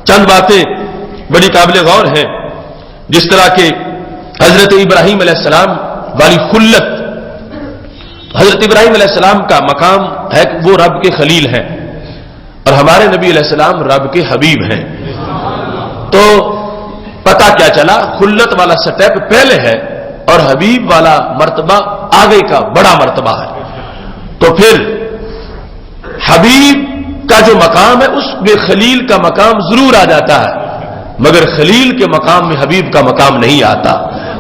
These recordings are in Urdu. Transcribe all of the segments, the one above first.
چند باتیں بڑی قابل غور ہیں، جس طرح کہ حضرت ابراہیم علیہ السلام والی خلت. حضرت ابراہیم علیہ السلام کا مقام ہے کہ وہ رب کے خلیل ہیں، اور ہمارے نبی علیہ السلام رب کے حبیب ہیں. تو پتہ کیا چلا، خلت والا سٹیپ پہلے ہے اور حبیب والا مرتبہ آگے کا بڑا مرتبہ ہے. تو پھر حبیب کا جو مقام ہے اس میں خلیل کا مقام ضرور آ جاتا ہے، مگر خلیل کے مقام میں حبیب کا مقام نہیں آتا.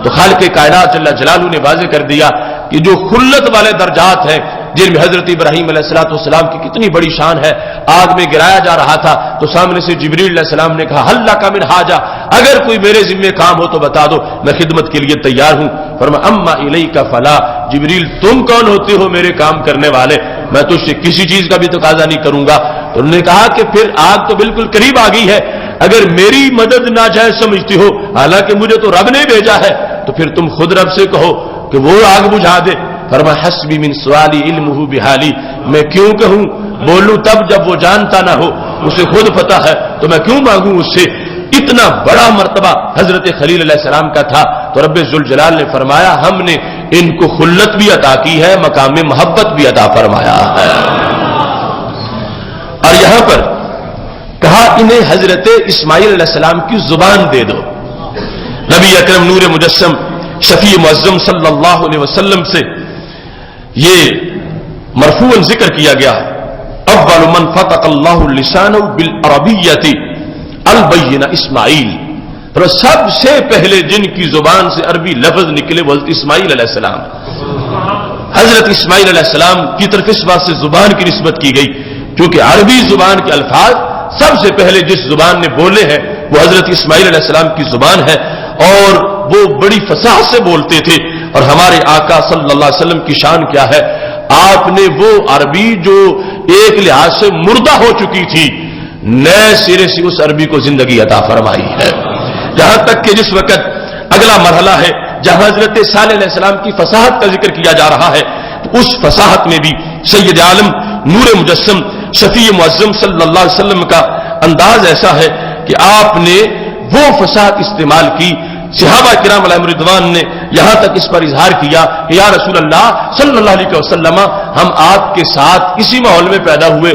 تو خالق کائنات جل جلالہ نے واضح کر دیا کہ جو خلت والے درجات ہیں جن میں حضرت ابراہیم علیہ السلام کی کتنی بڑی شان ہے. آگ میں گرایا جا رہا تھا تو سامنے سے جبریل علیہ السلام نے کہا حل لک من حاجہ، اگر کوئی میرے ذمہ کام ہو تو بتا دو، میں خدمت کے لیے تیار ہوں. فرمایا اما الیک فلا، جبریل تم کون ہوتے ہو میرے کام کرنے والے، میں تجھ سے کسی چیز کا بھی تقاضا نہیں کروں گا. تو انہوں نے کہا کہ پھر آگ تو بالکل قریب آ گئی ہے، اگر میری مدد ناجائز سمجھتی ہو، حالانکہ مجھے تو رب نے بھیجا ہے، تو پھر تم خود رب سے کہو کہ وہ آگ بجھا دے. فرمایا حسبی من سوالی علمہ بحالی، میں کیوں کہوں بولوں تب جب وہ جانتا نہ ہو، اسے خود پتا ہے تو میں کیوں مانگوں اس سے. اتنا بڑا مرتبہ حضرت خلیل علیہ السلام کا تھا. تو رب ذوالجلال نے فرمایا ہم نے ان کو خلت بھی عطا کی ہے، مقام محبت بھی عطا فرمایا ہے. اور یہاں پر کہا انہیں حضرت اسماعیل علیہ السلام کی زبان دے دو. نبی اکرم نور مجسم شفیع معظم صلی اللہ علیہ وسلم سے یہ مرفوعاً ذکر کیا گیا ہے، اول من فتق اللہ لسانہ بالعربیۃ البینہ اسماعیل. سب سے پہلے جن کی زبان سے عربی لفظ نکلے وہ حضرت اسماعیل علیہ السلام. حضرت اسماعیل علیہ السلام کی طرف اس بات سے زبان کی نسبت کی گئی کیونکہ عربی زبان کے الفاظ سب سے پہلے جس زبان نے بولے ہیں وہ حضرت اسماعیل علیہ السلام کی زبان ہے، اور وہ بڑی فصاحت سے بولتے تھے. اور ہمارے آقا صلی اللہ علیہ وسلم کی شان کیا ہے، آپ نے وہ عربی جو ایک لحاظ سے مردہ ہو چکی تھی، نئے سرے سے اس عربی کو زندگی عطا فرمائی ہے. جہاں تک کہ جس وقت اگلا مرحلہ ہے جہاں حضرت صالح علیہ السلام کی فصاحت کا ذکر کیا جا رہا ہے، تو اس فصاحت میں بھی سید عالم نور مجسم شفیع معظم صلی اللہ علیہ وسلم کا انداز ایسا ہے کہ آپ نے وہ فصاحت استعمال کی. صحابہ کرام علیہم رضوان نے یہاں تک اس پر اظہار کیا کہ یا رسول اللہ صلی اللہ علیہ وسلم، ہم آپ کے ساتھ اسی ماحول میں پیدا ہوئے،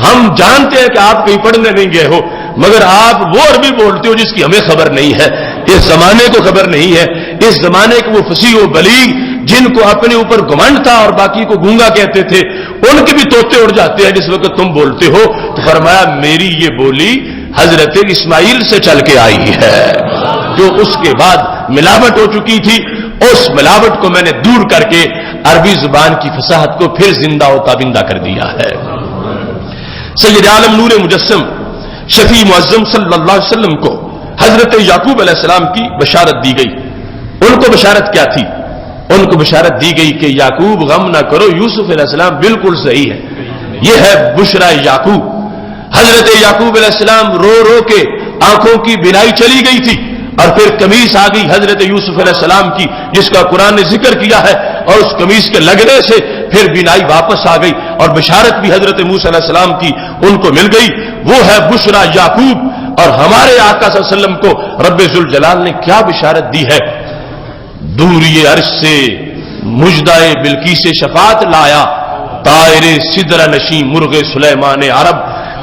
ہم جانتے ہیں کہ آپ کہیں پڑھنے نہیں گئے ہو، مگر آپ وہ عربی بولتے ہو جس کی ہمیں خبر نہیں ہے، اس زمانے کو خبر نہیں ہے. اس زمانے کے وہ فصیح و بلیغ جن کو اپنے اوپر گمنڈ تھا اور باقی کو گونگا کہتے تھے، ان کے بھی طوطے اڑ جاتے ہیں جس وقت تم بولتے ہو. تو فرمایا میری یہ بولی حضرت اسماعیل سے چل کے آئی ہے، جو اس کے بعد ملاوٹ ہو چکی تھی، اس ملاوٹ کو میں نے دور کر کے عربی زبان کی فصاحت کو پھر زندہ و تابندہ کر دیا ہے. سید عالم نور مجسم شفیع معظم صلی اللہ علیہ وسلم کو حضرت یعقوب علیہ السلام کی بشارت دی گئی. ان کو بشارت کیا تھی؟ ان کو بشارت دی گئی کہ یعقوب غم نہ کرو، یوسف علیہ السلام بالکل صحیح ہے. یہ ہے بشرا یعقوب. حضرت یعقوب علیہ السلام رو رو کے آنکھوں کی بینائی چلی گئی تھی، اور پھر قمیص آ گئی حضرت یوسف علیہ السلام کی جس کا قرآن نے ذکر کیا ہے، اور اس قمیص کے لگنے سے پھر بینائی واپس آ گئی، اور بشارت بھی حضرت موسیٰ علیہ السلام کی ان کو مل گئی. وہ ہے بشرا یعقوب. اور ہمارے آقا صلی اللہ علیہ وسلم کو رب ذوالجلال نے کیا بشارت دی ہے، دوری عرش سے مجدائے بلقیس شفاعت لایا، طائر سدر نشیں مرغ سلیمان عرب.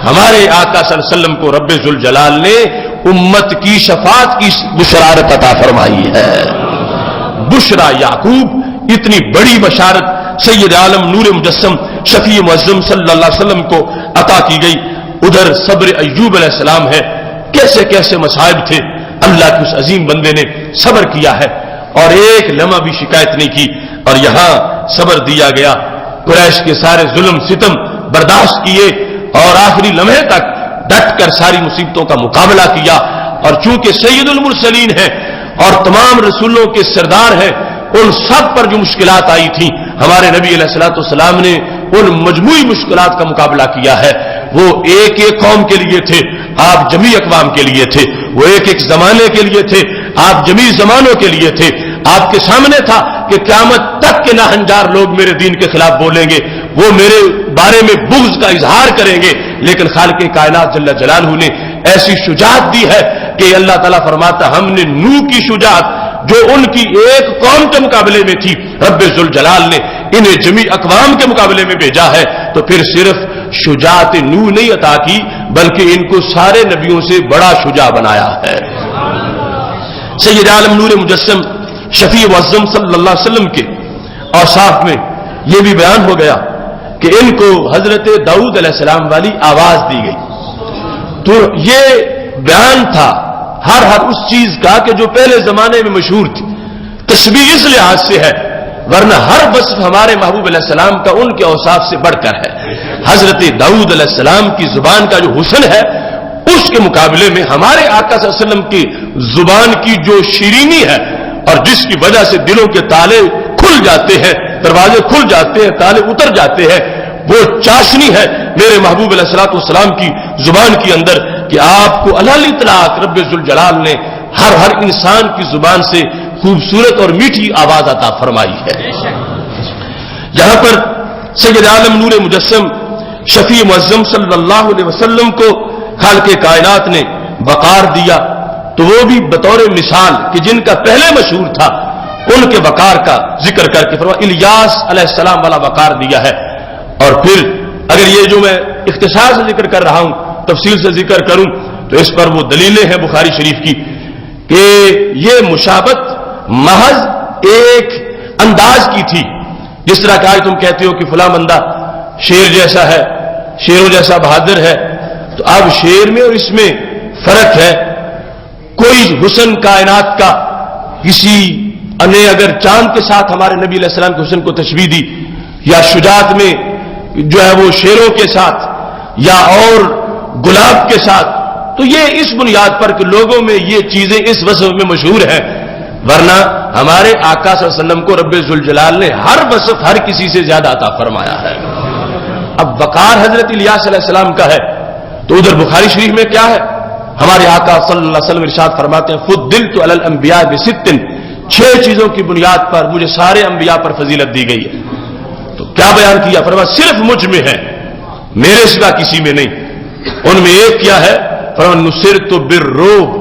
ہمارے آقا صلی اللہ علیہ وسلم کو رب ذوالجلال نے امت کی شفاعت کی بشارت عطا فرمائی ہے. بشرا یعقوب، اتنی بڑی بشارت سید عالم نور مجسم شفیع معظم صلی اللہ علیہ وسلم کو عطا کی گئی. ادھر صبر ایوب علیہ السلام ہے، کیسے کیسے مصائب تھے، اللہ کے اس عظیم بندے نے صبر کیا ہے اور ایک لمحہ بھی شکایت نہیں کی. اور یہاں صبر دیا گیا، قریش کے سارے ظلم ستم برداشت کیے اور آخری لمحے تک ڈٹ کر ساری مصیبتوں کا مقابلہ کیا. اور چونکہ سید المرسلین ہیں اور تمام رسولوں کے سردار ہیں، ان سب پر جو مشکلات آئی تھیں ہمارے نبی علیہ الصلوۃ والسلام نے ان مجموعی مشکلات کا مقابلہ کیا ہے. وہ ایک ایک قوم کے لیے تھے، آپ جمیع اقوام کے لیے تھے. وہ ایک ایک زمانے کے لیے تھے، آپ جمیع زمانوں کے لیے تھے. آپ کے سامنے تھا کہ قیامت تک کے ناہنجار لوگ میرے دین کے خلاف بولیں گے، وہ میرے بارے میں بغض کا اظہار کریں گے، لیکن خالق کائنات جل جلالہ نے ایسی شجاعت دی ہے کہ اللہ تعالیٰ فرماتا ہم نے نوح کی شجاعت جو ان کی ایک قوم کے مقابلے میں تھی رب ذوالجلال نے انہیں جمیع اقوام کے مقابلے میں بھیجا ہے، تو پھر صرف شجاعت نوح نہیں عطا کی بلکہ ان کو سارے نبیوں سے بڑا شجاع بنایا ہے۔ سید عالم نور مجسم شفیع معظم صلی اللہ علیہ وسلم کے اوصاف میں یہ بھی بیان ہو گیا کہ ان کو حضرت داؤد علیہ السلام والی آواز دی گئی، تو یہ بیان تھا ہر اس چیز کا کہ جو پہلے زمانے میں مشہور تھی، تشبیہ اس لحاظ سے ہے، ورنہ ہر وصف ہمارے محبوب علیہ السلام کا ان کے اوصاف سے بڑھ کر ہے۔ حضرت داؤد علیہ السلام کی زبان کا جو حسن ہے اس کے مقابلے میں ہمارے آقا صلی اللہ علیہ وسلم کی زبان کی جو شیرینی ہے اور جس کی وجہ سے دلوں کے تالے کھل جاتے ہیں، دروازے کھل جاتے ہیں، تالے اتر جاتے ہیں، وہ چاشنی ہے میرے محبوب علیہ الصلوۃ والسلام کی زبان کے اندر کہ آپ کو علی اطلاق رب ذوالجلال نے ہر انسان کی زبان سے خوبصورت اور میٹھی آواز عطا فرمائی ہے۔ یہاں پر سید عالم نور مجسم شفیع معظم صلی اللہ علیہ وسلم کو خالق کائنات نے وقار دیا، تو وہ بھی بطور مثال کہ جن کا پہلے مشہور تھا ان کے وقار کا ذکر کر کے فرمایا الیاس علیہ السلام والا وقار دیا ہے۔ اور پھر اگر یہ جو میں اختصار سے ذکر کر رہا ہوں تفصیل سے ذکر کروں تو اس پر وہ دلیلیں ہیں بخاری شریف کی کہ یہ مشابت محض ایک انداز کی تھی، جس طرح کہ آج تم کہتے ہو کہ فلاں بندہ شیر جیسا ہے، شیروں جیسا بہادر ہے، تو اب شیر میں اور اس میں فرق ہے۔ کوئی حسن کائنات کا کسی نے اگر چاند کے ساتھ ہمارے نبی علیہ السلام کے حسن کو تشبیہ دی، یا شجاعت میں جو ہے وہ شیروں کے ساتھ یا اور گلاب کے ساتھ، تو یہ اس بنیاد پر کہ لوگوں میں یہ چیزیں اس وصف میں مشہور ہیں، ورنہ ہمارے آقا صلی اللہ علیہ وسلم کو رب ذوالجلال نے ہر وصف ہر کسی سے زیادہ عطا فرمایا ہے۔ اب وقار حضرت الیاس علیہ السلام کا ہے تو ادھر بخاری شریف میں کیا ہے؟ ہمارے آقا صلی اللہ علیہ وسلم ارشاد فرماتے ہیں فضلت علی الانبیاء بست، 6 چیزوں کی بنیاد پر مجھے سارے انبیاء پر فضیلت دی گئی ہے۔ تو کیا بیان کیا؟ فرمایا صرف مجھ میں ہے، میرے سوا کسی میں نہیں۔ ان میں ایک کیا ہے؟ فرمایا نصرت بالرعب،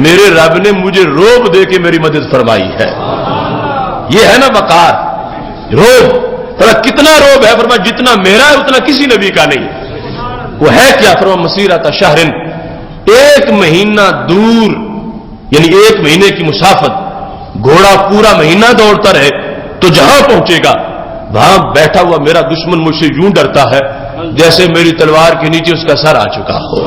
میرے رب نے مجھے روب دے کے میری مدد فرمائی ہے۔ یہ ہے نا وقار، روب۔ فرمایا کتنا روب ہے؟ فرمایا جتنا میرا ہے اتنا کسی نبی کا نہیں۔ وہ ہے کیا؟ فرمایا مسیرۃ شہر، 1 مہینہ دور، یعنی 1 مہینے کی مسافت، گھوڑا پورا مہینہ دوڑتا رہے تو جہاں پہنچے گا وہاں بیٹھا ہوا میرا دشمن مجھ سے یوں ڈرتا ہے جیسے میری تلوار کے نیچے اس کا سر آ چکا ہو۔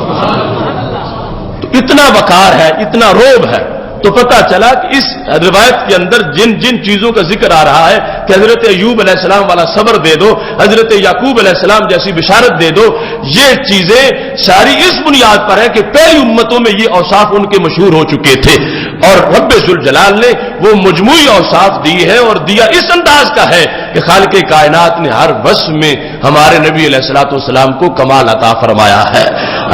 تو اتنا وقار ہے، اتنا روب ہے۔ تو پتہ چلا کہ اس روایت کے اندر جن جن چیزوں کا ذکر آ رہا ہے کہ حضرت ایوب علیہ السلام والا صبر دے دو، حضرت یعقوب علیہ السلام جیسی بشارت دے دو، یہ چیزیں ساری اس بنیاد پر ہے کہ پہلی امتوں میں یہ اوصاف ان کے مشہور ہو چکے تھے، اور رب ذوالجلال نے وہ مجموعی اوصاف دی ہے اور دیا اس انداز کا ہے کہ خالق کائنات نے ہر وصف میں ہمارے نبی علیہ الصلوۃ والسلام کو کمال عطا فرمایا ہے۔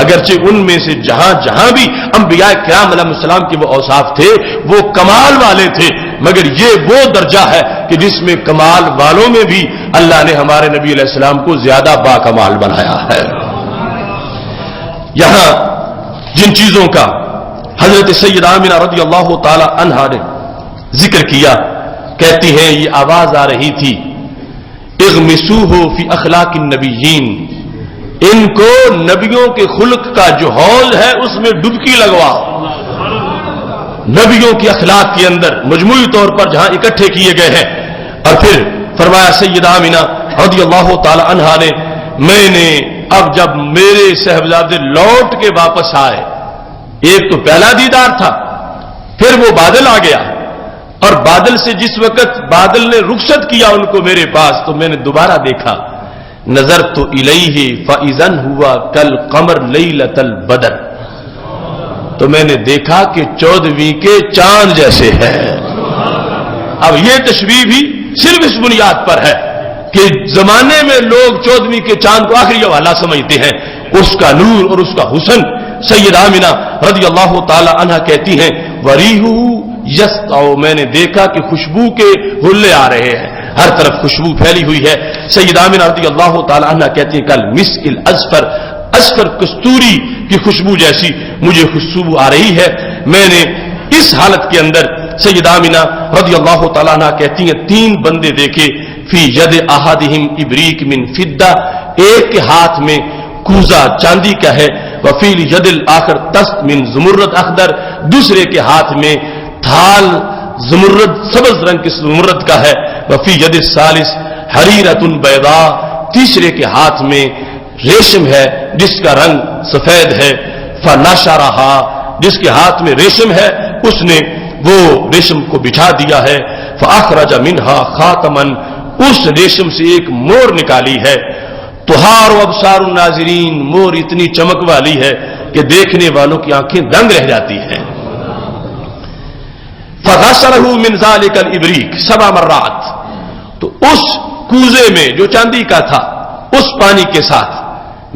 اگرچہ ان میں سے جہاں جہاں بھی انبیاء کرام علیہ السلام کے وہ اوصاف تھے وہ کمال والے تھے، مگر یہ وہ درجہ ہے کہ جس میں کمال والوں میں بھی اللہ نے ہمارے نبی علیہ السلام کو زیادہ با کمال بنایا ہے۔ یہاں جن چیزوں کا حضرت سیدہ آمنہ رضی اللہ تعالی عنہا نے ذکر کیا، کہتی ہیں یہ آواز آ رہی تھی اغمسوہ فی اخلاق النبیین، ان کو نبیوں کے خلق کا جو حوض ہے اس میں ڈبکی لگواؤ۔ نبیوں کی اخلاق کے اندر مجموعی طور پر جہاں اکٹھے کیے گئے ہیں۔ اور پھر فرمایا سیدہ آمنہ رضی اللہ تعالی عنہا نے میں نے اب جب میرے صاحبزادے لوٹ کے واپس آئے، ایک تو پہلا دیدار تھا، پھر وہ بادل آ گیا، اور بادل سے جس وقت بادل نے رخصت کیا ان کو میرے پاس تو میں نے دوبارہ دیکھا، نظرت الیہ فاذا ہوا کالقمر لیلۃ البدر، تو میں نے دیکھا کہ 14ویں کے چاند جیسے ہے۔ اب یہ تشبیہ بھی صرف اس بنیاد پر ہے کہ زمانے میں لوگ 14ویں کے چاند کو آخری حوالہ سمجھتے ہیں، اس کا نور اور اس کا حسن۔ سیدہ آمنہ رضی اللہ تعالی عنہا کہتی ہیں وریحہ یسطع، میں نے دیکھا کہ خوشبو کے حلے آ رہے ہیں، ہر طرف خوشبو پھیلی ہوئی ہے۔ سیدہ آمنہ رضی اللہ تعالی عنہا کہتی ہیں کل مسک الاذفر ازفر کستوری کی خوشبو جیسی مجھے خوشبو آ رہی ہے. میں نے اس حالت کے اندر سیدہ آمنہ رضی اللہ تعالیٰ عنہ کہتی ہیں 3 بندے دیکھے فی ید احدہم ابریق من فضہ، ایک کے ہاتھ میں کوزہ چاندی کا ہے، وفی ید الاخر تست من زمرد اخضر، دوسرے کے ہاتھ میں تھال زمرد سبز رنگ کے زمرد کا ہے، وفی ید الثالث حریرۃ بیضاء، تیسرے کے ہاتھ میں ریشم ہے جس کا رنگ سفید ہے. فنشرھا، جس کے ہاتھ میں ریشم ہے اس نے وہ ریشم کو بچھا دیا ہے. فاخرج منها خاتما، اس ریشم سے ایک مور نکالی ہے. طہار و ابصار الناظرین، مور اتنی چمک والی ہے کہ دیکھنے والوں کی آنکھیں دنگ رہ جاتی ہیں. فغسلہ من ذلک الابریق 7 مرات، تو اس کوزے میں جو چاندی کا تھا اس پانی کے ساتھ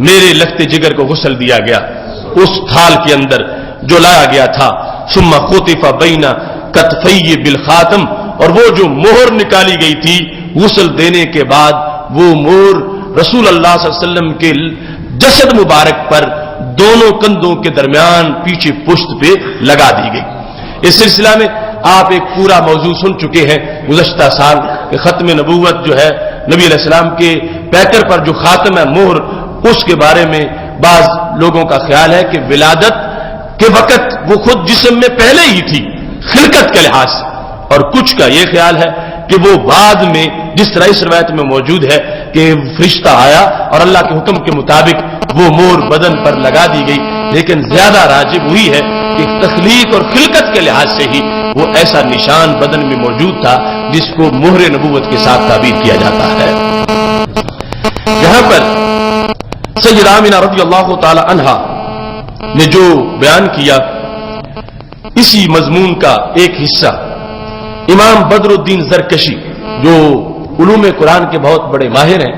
میرے لخت جگر کو غسل دیا گیا اس تھال کے اندر جو لایا گیا تھا. ثم خطف بین کتفی بالخاتم، اور وہ جو مہر نکالی گئی تھی غسل دینے کے بعد وہ مہر رسول اللہ صلی اللہ علیہ وسلم کے جسد مبارک پر دونوں کندھوں کے درمیان پیچھے پشت پہ لگا دی گئی. اس سلسلہ میں آپ ایک پورا موضوع سن چکے ہیں گزشتہ سال کہ ختم نبوت جو ہے نبی علیہ السلام کے پیکر پر جو خاتم ہے مہر، اس کے بارے میں بعض لوگوں کا خیال ہے کہ ولادت کے وقت وہ خود جسم میں پہلے ہی تھی خلقت کے لحاظ سے، اور کچھ کا یہ خیال ہے کہ وہ بعد میں جس طرح اس روایت میں موجود ہے کہ فرشتہ آیا اور اللہ کے حکم کے مطابق وہ مہر بدن پر لگا دی گئی. لیکن زیادہ راجب وہی ہے کہ تخلیق اور خلقت کے لحاظ سے ہی وہ ایسا نشان بدن میں موجود تھا جس کو مہر نبوت کے ساتھ تعبیر کیا جاتا ہے. یہاں پر سیدہ آمنہ رضی اللہ تعالی عنہا نے جو بیان کیا اسی مضمون کا ایک حصہ امام بدر الدین زرکشی جو علوم قرآن کے بہت بڑے ماہر ہیں